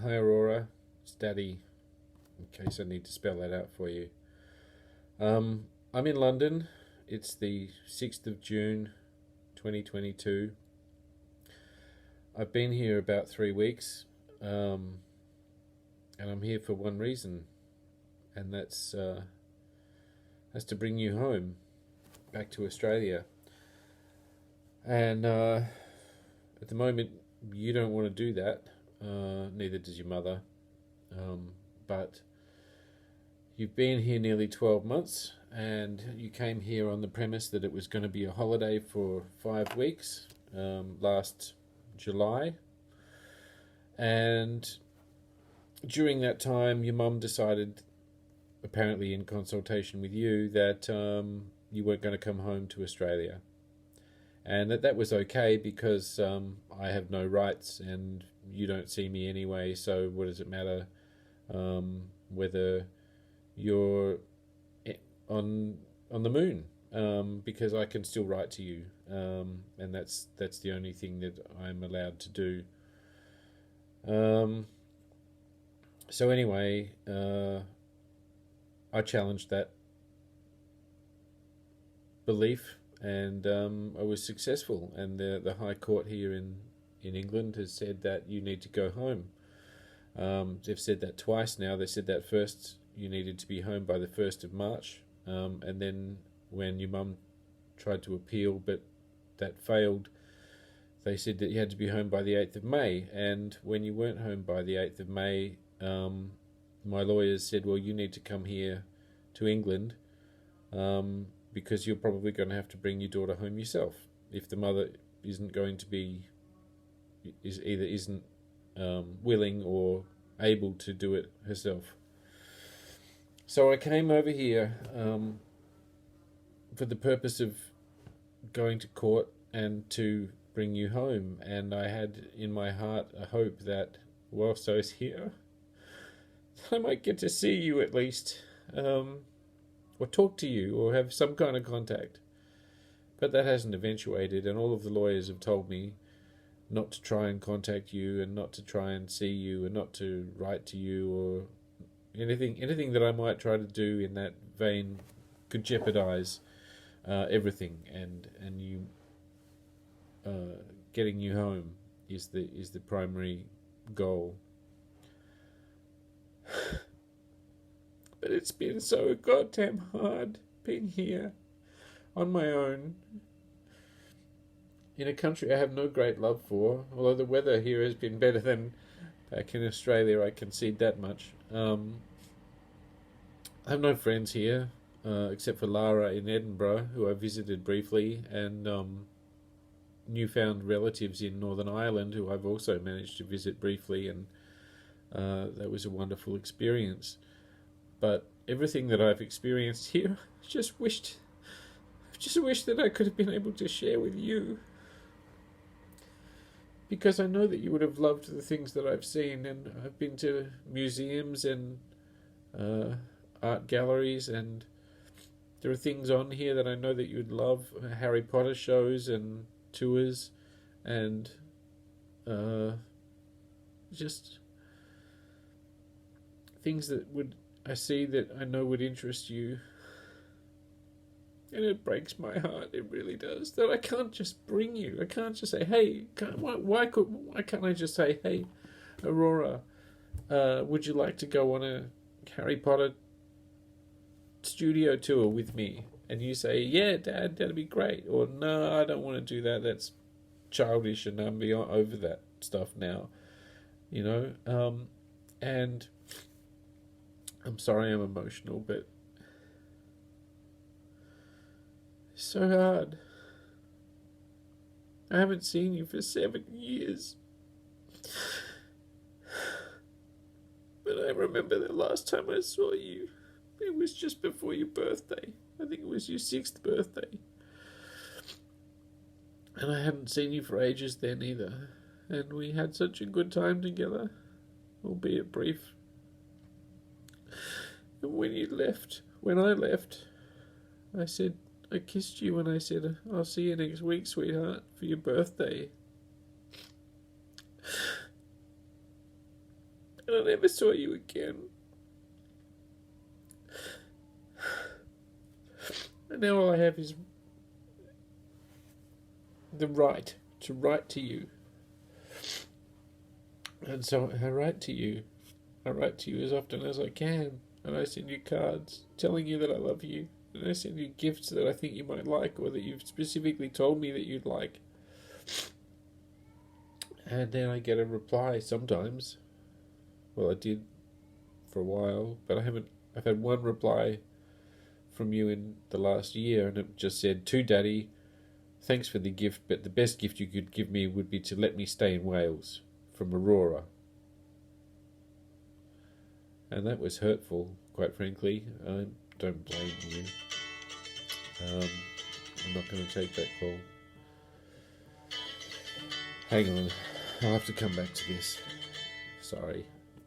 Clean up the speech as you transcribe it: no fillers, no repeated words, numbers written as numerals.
Hi Aurora, it's Daddy, in case I need to spell that out for you. I'm in London. It's the 6th of June 2022. I've been here about 3 weeks, um, and I'm here for one reason, and that's to bring you home, back to Australia. And at the moment, you don't want to do that, neither does your mother. But you've been here nearly 12 months, and you came here on the premise that it was going to be a holiday for 5 weeks last July. And during that time, your mum decided, apparently in consultation with you, that you weren't going to come home to Australia. And that was okay because I have no rights and you don't see me anyway, so what does it matter whether you're on the moon, because I can still write to you, and that's the only thing that I'm allowed to do. So anyway, I challenged that belief, and I was successful. And the High Court here in England has said that you need to go home. They've said that twice now. They said that first you needed to be home by the 1st of March, and then when your mum tried to appeal but that failed, they said that you had to be home by the 8th of May. And when you weren't home by the 8th of May, my lawyers said, well, you need to come here to England, because you're probably going to have to bring your daughter home yourself if the mother isn't going to be, isn't willing or able to do it herself. So I came over here for the purpose of going to court and to bring you home. And I had in my heart a hope that whilst I was here, I might get to see you at least, or talk to you, or have some kind of contact. But that hasn't eventuated, and all of the lawyers have told me not to try and contact you, and not to try and see you, and not to write to you, or anything that I might try to do in that vein could jeopardize everything. And you getting you home is the primary goal. But it's been so goddamn hard being here on my own in a country I have no great love for, although the weather here has been better than back in Australia, I concede that much. I have no friends here, except for Lara in Edinburgh, who I visited briefly, and newfound relatives in Northern Ireland, who I've also managed to visit briefly, and that was a wonderful experience. But everything that I've experienced here, I just wished that I could have been able to share with you, because I know that you would have loved the things that I've seen. And I've been to museums and art galleries, and there are things on here that I know that you'd love: Harry Potter shows and tours, and just things that I see that I know would interest you. And it breaks my heart, it really does, that I can't just bring you. I can't just say, hey, why can't I just say, hey, Aurora, would you like to go on a Harry Potter studio tour with me? And you say, yeah, Dad, that'd be great. Or, no, I don't want to do that. That's childish, and I'm beyond over that stuff now. And I'm sorry I'm emotional, but it's so hard. I haven't seen you for 7 years. But I remember the last time I saw you, it was just before your birthday. I think it was your 6th birthday. And I hadn't seen you for ages then either. And we had such a good time together, albeit brief. And when I left, I kissed you and I said, I'll see you next week, sweetheart, for your birthday. and I never saw you again. And now all I have is the right to write to you. And so I write to you. I write to you as often as I can. And I send you cards telling you that I love you. And I send you gifts that I think you might like, or that you've specifically told me that you'd like. And then I get a reply sometimes. Well, I did for a while, but I've had one reply from you in the last year, and it just said, "To Daddy, thanks for the gift, but the best gift you could give me would be to let me stay in Wales," from Aurora. And that was hurtful, quite frankly. I don't blame you. I'm not going to take that call. Hang on, I'll have to come back to this. Sorry.